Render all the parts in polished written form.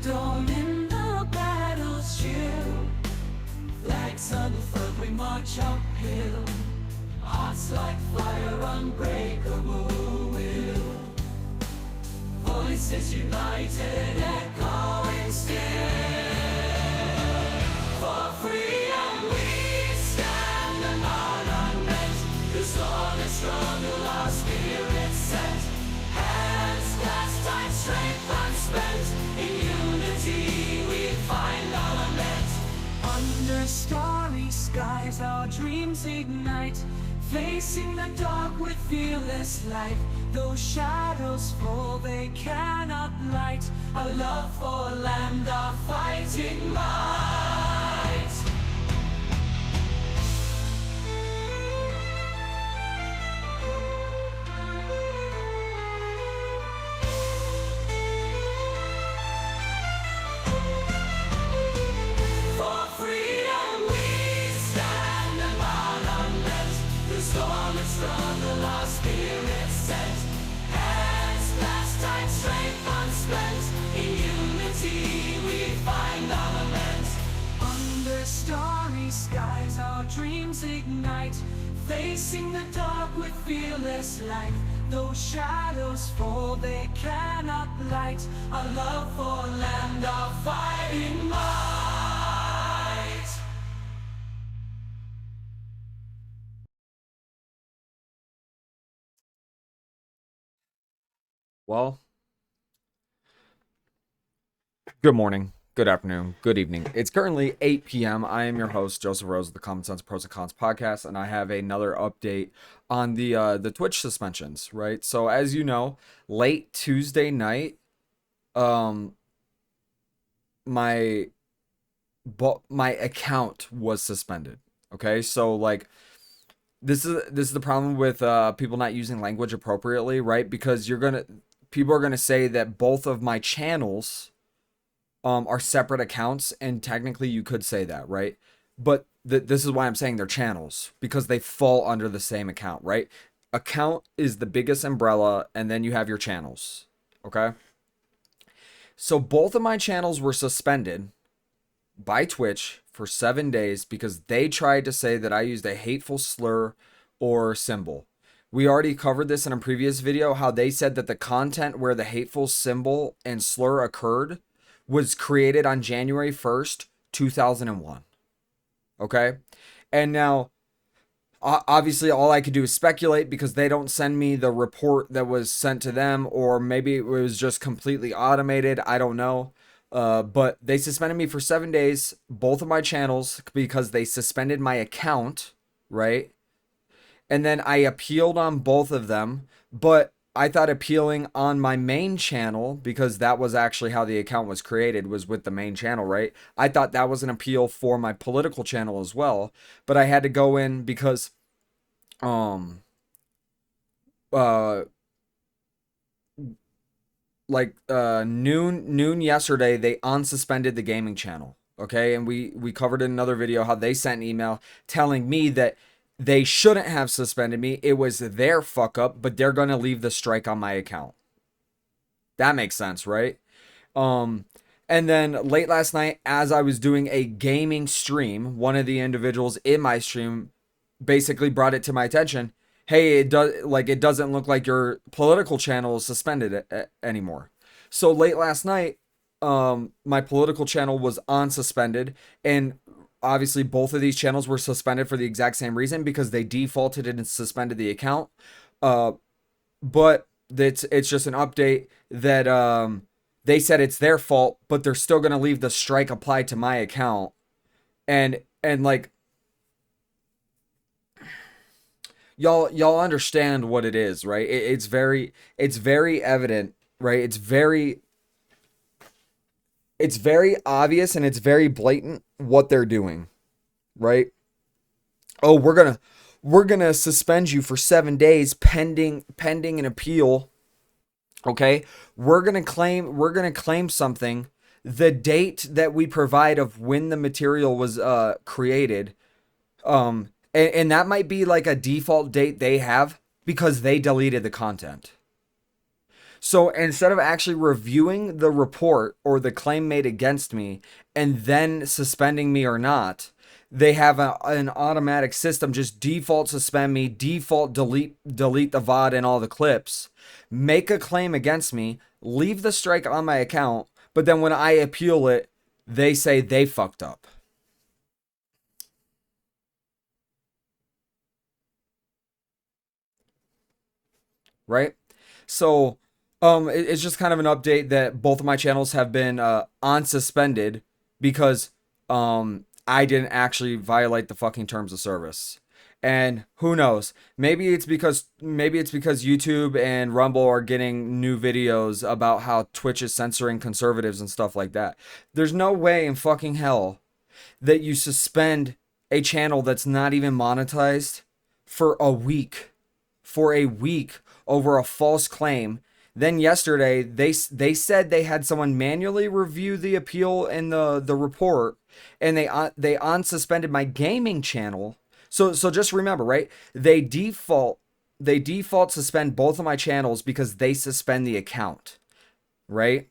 dawn in the battle's chill. Flags unfurled, we march uphill. Hearts like fire, unbreakable will. Voices united, echoing still. For freedom we stand and are unmet. This honest struggle our spirits set. Hands clasped, time, strength unspent. In unity we find our lament. Under starry skies our dreams ignite. Facing the dark with fearless light. Though shadows fall, they cannot light a love for land, our fighting might. For freedom we stand and are unmet. The storm and struggle our spirits set. Hands clasped, tight, strength unspent. In unity we find our lament. Under starry skies our dreams ignite. Facing the dark with fearless light. Though shadows fall, they cannot light our love for land, our fighting might. Well, good morning, good afternoon, good evening. It's currently 8 p.m. I am your host, Joseph Rose of the Common Sense Pros and Cons podcast, and I have another update on the Twitch suspensions, right? So as you know, late Tuesday night, my account was suspended. Okay, so like this is the problem with people not using language appropriately, right? Because people are gonna say that both of my channels are separate accounts, and technically you could say that, right? But this is why I'm saying they're channels, because they fall under the same account, right? Account is the biggest umbrella, and then you have your channels, okay? So both of my channels were suspended by Twitch for 7 days because they tried to say that I used a hateful slur or symbol. We already covered this in a previous video, how they said that the content where the hateful symbol and slur occurred was created on January 1st, 2001. Okay? And now, obviously, all I could do is speculate because they don't send me the report that was sent to them, or maybe it was just completely automated. I don't know. But they suspended me for 7 days, both of my channels, because they suspended my account, right? And then I appealed on both of them, but I thought appealing on my main channel, because that was actually how the account was created, was with the main channel, right? I thought that was an appeal for my political channel as well, but I had to go in because um uh noon yesterday they unsuspended the gaming channel, okay? And we covered in another video how they sent an email telling me that they shouldn't have suspended me. It was their fuck up, but they're gonna leave the strike on my account. That makes sense, right? Um, and then late last night, as I was doing a gaming stream, one of the individuals in my stream basically brought it to my attention. Hey, it doesn't look like your political channel is suspended anymore. So late last night, my political channel was unsuspended, and obviously both of these channels were suspended for the exact same reason, because they defaulted and suspended the account. Uh, but it's just an update that they said it's their fault, but they're still gonna leave the strike applied to my account, and like y'all understand what it is, right? It's very evident, right? It's very obvious, and it's very blatant what they're doing, right? Oh, we're gonna suspend you for 7 days pending an appeal. Okay, we're gonna claim something. The date that we provide of when the material was created, and that might be like a default date they have because they deleted the content. So instead of actually reviewing the report or the claim made against me and then suspending me or not, they have an automatic system just default suspend me, default delete the VOD and all the clips, make a claim against me, leave the strike on my account, but then when I appeal it, they say they fucked up. Right? So it's just kind of an update that both of my channels have been on suspended because I didn't actually violate the fucking terms of service. And who knows? Maybe it's because YouTube and Rumble are getting new videos about how Twitch is censoring conservatives and stuff like that. There's no way in fucking hell that you suspend a channel that's not even monetized for a week, over a false claim. Then yesterday they said they had someone manually review the appeal and the report, and they unsuspended my gaming channel. So just remember, right? They default suspend both of my channels because they suspend the account, right?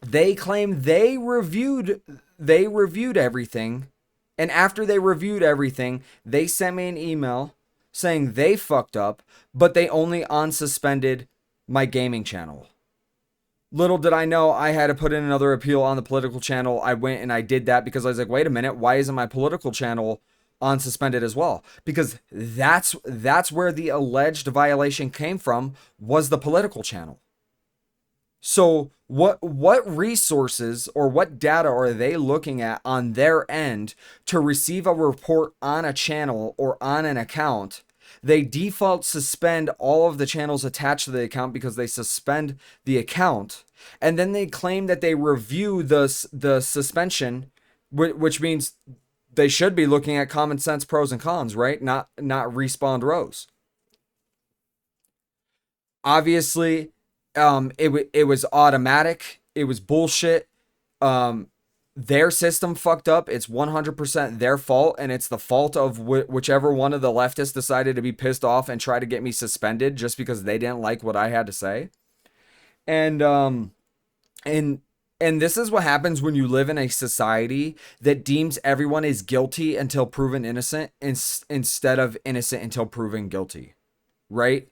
They claim they reviewed everything, and after they reviewed everything, they sent me an email saying they fucked up, but they only unsuspended my gaming channel. Little did I know I had to put in another appeal on the political channel. I went and I did that because I was like, wait a minute, why isn't my political channel unsuspended as well? Because that's where the alleged violation came from, was the political channel. So what resources or what data are they looking at on their end to receive a report on a channel or on an account? They default suspend all of the channels attached to the account because they suspend the account, and then they claim that they review the suspension, which means they should be looking at common sense pros and cons, right? Not respawned rows. Obviously, it was automatic. It was bullshit. Um, their system fucked up. It's 100% their fault, and it's the fault of whichever one of the leftists decided to be pissed off and try to get me suspended just because they didn't like what I had to say. And and and this is what happens when you live in a society that deems everyone is guilty until proven innocent, instead of innocent until proven guilty, right?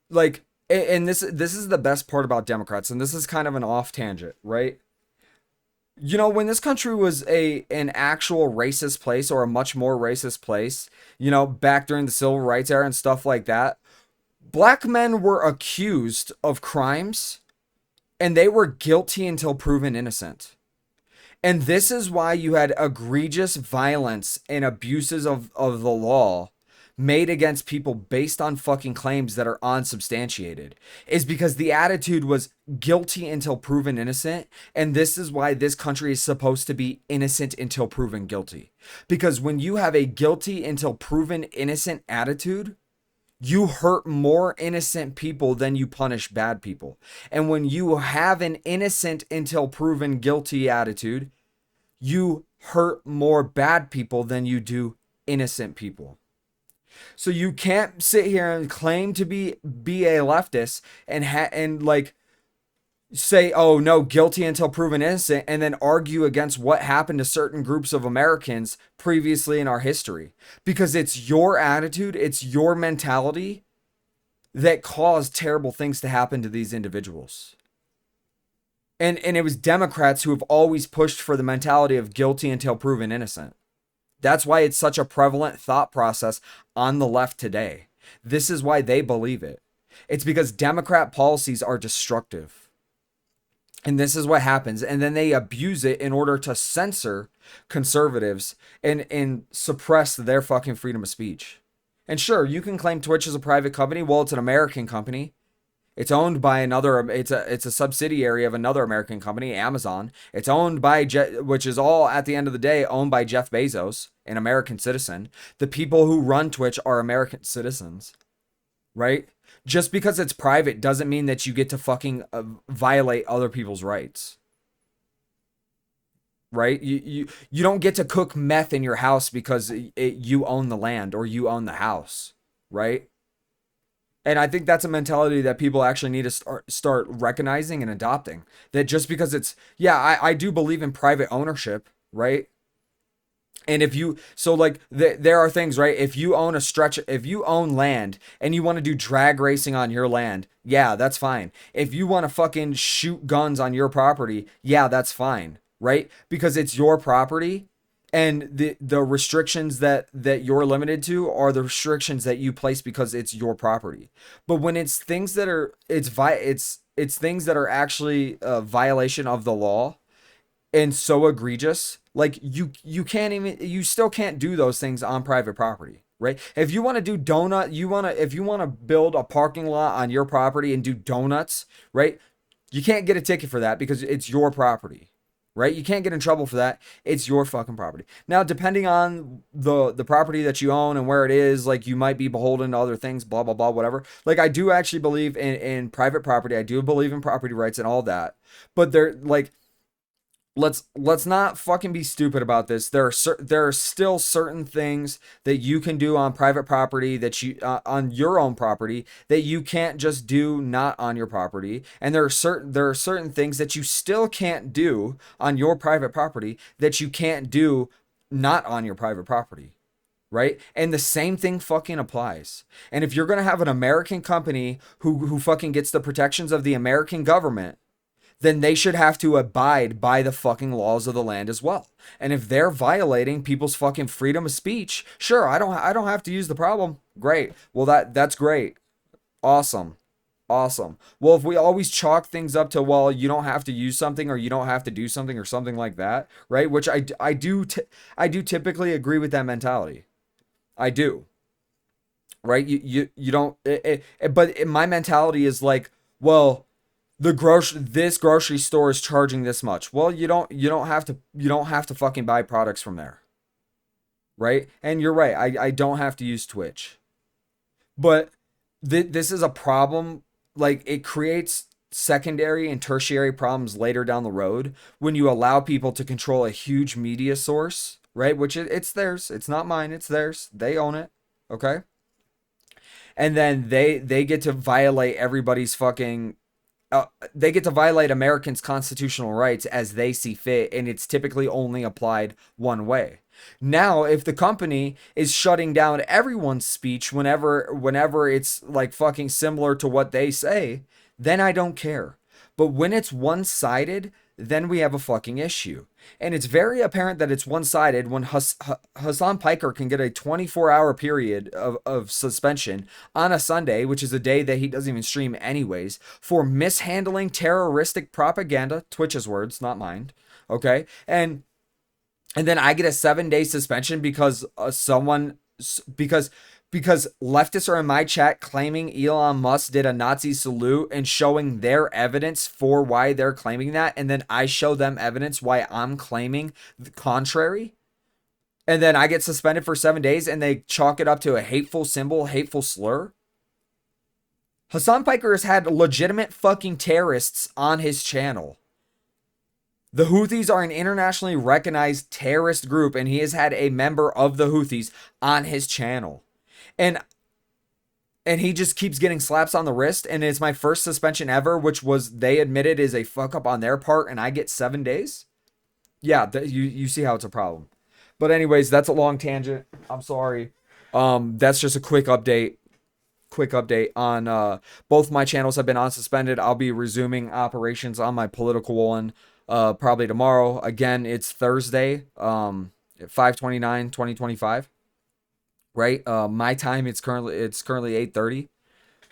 Like, and this is the best part about Democrats, and this is kind of an off tangent, right? When this country was an actual racist place, or a much more racist place, back during the civil rights era and stuff like that, black men were accused of crimes and they were guilty until proven innocent. And this is why you had egregious violence and abuses of the law made against people based on fucking claims that are unsubstantiated, is because the attitude was guilty until proven innocent. And this is why this country is supposed to be innocent until proven guilty. Because when you have a guilty until proven innocent attitude, you hurt more innocent people than you punish bad people. And when you have an innocent until proven guilty attitude, you hurt more bad people than you do innocent people. So you can't sit here and claim to be a leftist and like say, oh no, guilty until proven innocent, and then argue against what happened to certain groups of Americans previously in our history. Because it's your attitude, it's your mentality that caused terrible things to happen to these individuals. And it was Democrats who have always pushed for the mentality of guilty until proven innocent. That's why it's such a prevalent thought process on the left today. This is why they believe it. It's because Democrat policies are destructive. And this is what happens. And then they abuse it in order to censor conservatives and suppress their fucking freedom of speech. And sure, you can claim Twitch is a private company. Well, it's an American company. It's owned by another. It's a subsidiary of another American company, Amazon. It's owned by which is all at the end of the day owned by Jeff Bezos, an American citizen. The people who run Twitch are American citizens, right? Just because it's private doesn't mean that you get to fucking violate other people's rights, right? You don't get to cook meth in your house because you own the land or you own the house, right? And I think that's a mentality that people actually need to start recognizing and adopting. That just because it's, yeah, I do believe in private ownership, right? And if you, so like, there are things, right? If you own a stretch, if you own land and you want to do drag racing on your land, yeah, that's fine. If you want to fucking shoot guns on your property, yeah, that's fine, right? Because it's your property, and the restrictions that you're limited to are the restrictions that you place because it's your property. But when it's things that are, it's things that are actually a violation of the law and so egregious, like you can't even, you still can't do those things on private property, right? If you want to do donut, if you want to build a parking lot on your property and do donuts, right? You can't get a ticket for that because it's your property, right? You can't get in trouble for that. It's your fucking property. Now, depending on the property that you own and where it is, like, you might be beholden to other things, blah blah blah, whatever. Like, I do actually believe in private property. I do believe in property rights and all that. But they're like, let's not fucking be stupid about this. There are still certain things that you can do on private property that you on your own property that you can't just do not on your property, and there are certain things that you still can't do on your private property that you can't do not on your private property, right? And the same thing fucking applies. And if you're going to have an American company who fucking gets the protections of the American government, then they should have to abide by the fucking laws of the land as well. And if they're violating people's fucking freedom of speech, sure, I don't have to use the problem. Great. Well, that's great. Awesome. Awesome. Well, if we always chalk things up to, well, you don't have to use something or you don't have to do something or something like that, right? Which I do typically agree with that mentality. I do. Right? You don't but my mentality is like, well, this grocery store is charging this much. Well, you don't have to fucking buy products from there, right? And you're right. I don't have to use Twitch. But this is a problem. Like, it creates secondary and tertiary problems later down the road when you allow people to control a huge media source, right? Which it's theirs. It's not mine. It's theirs. They own it. Okay? And then they get to violate everybody's fucking they get to violate Americans' constitutional rights as they see fit, and it's typically only applied one way. Now, if the company is shutting down everyone's speech whenever it's like fucking similar to what they say, then I don't care. But when it's one-sided, then we have a fucking issue. And it's very apparent that it's one-sided when Hassan Piker can get a 24-hour period of suspension on a Sunday, which is a day that he doesn't even stream anyways, for mishandling terroristic propaganda, Twitch's words, not mine, okay? And then I get a 7-day suspension because because leftists are in my chat claiming Elon Musk did a Nazi salute and showing their evidence for why they're claiming that, and then I show them evidence why I'm claiming the contrary. And then I get suspended for 7 days and they chalk it up to a hateful symbol, hateful slur. Hassan Piker has had legitimate fucking terrorists on his channel. The Houthis are an internationally recognized terrorist group, and he has had a member of the Houthis on his channel. And he just keeps getting slaps on the wrist, and it's my first suspension ever, which was, they admitted, is a fuck up on their part, and I get 7 days. Yeah, you see how it's a problem. But anyways, that's a long tangent. I'm sorry. That's just a quick update. Quick update on both my channels have been unsuspended. I'll be resuming operations on my political one probably tomorrow. Again, it's Thursday, 5/29/2025. Right? My time, it's currently 8:30.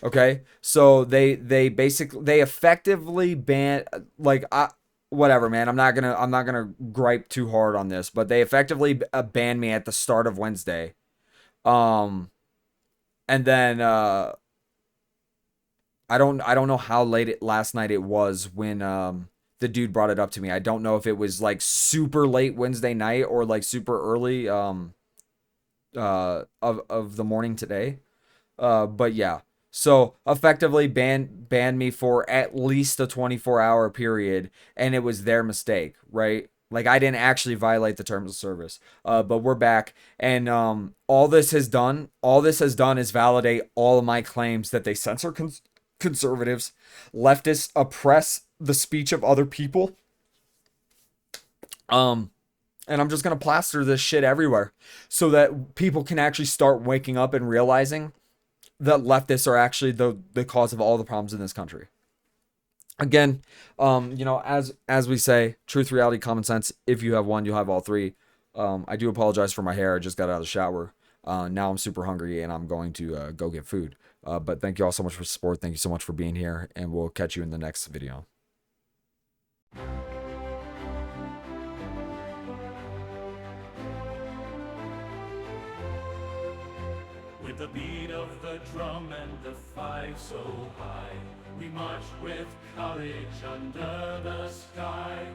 Okay? So they effectively ban, like, whatever, man. I'm not gonna gripe too hard on this, but they effectively banned me at the start of Wednesday. And then I don't know how late last night it was when the dude brought it up to me. I don't know if it was like super late Wednesday night or like super early of the morning today. But yeah. So effectively banned me for at least a 24-hour period, and it was their mistake, right? Like I didn't actually violate the terms of service. But we're back, and all this has done is validate all of my claims that they censor conservatives, leftists oppress the speech of other people. And I'm just gonna plaster this shit everywhere so that people can actually start waking up and realizing that leftists are actually the cause of all the problems in this country. Again, as we say, truth, reality, common sense. If you have one, you'll have all three. I do apologize for my hair. I just got out of the shower. Now I'm super hungry and I'm going to go get food. But thank you all so much for support. Thank you so much for being here, and we'll catch you in the next video. With the beat of the drum and the fife so high, we march with courage under the sky.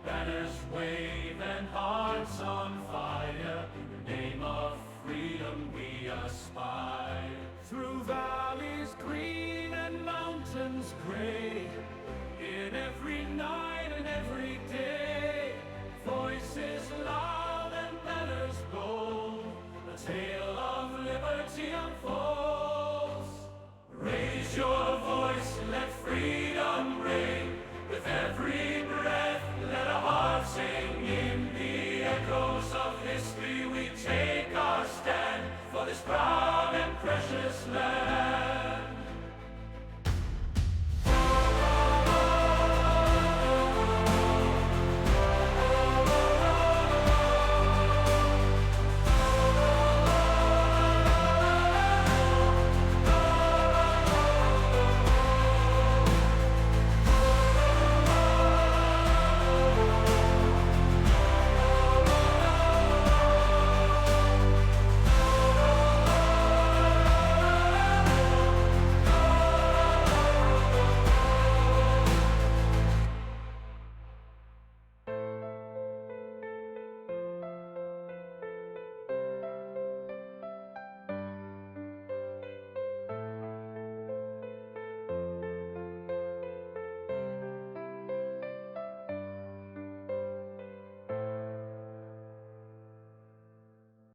Banners wave and hearts on fire. In the name of freedom we aspire. Through valleys green and mountains gray,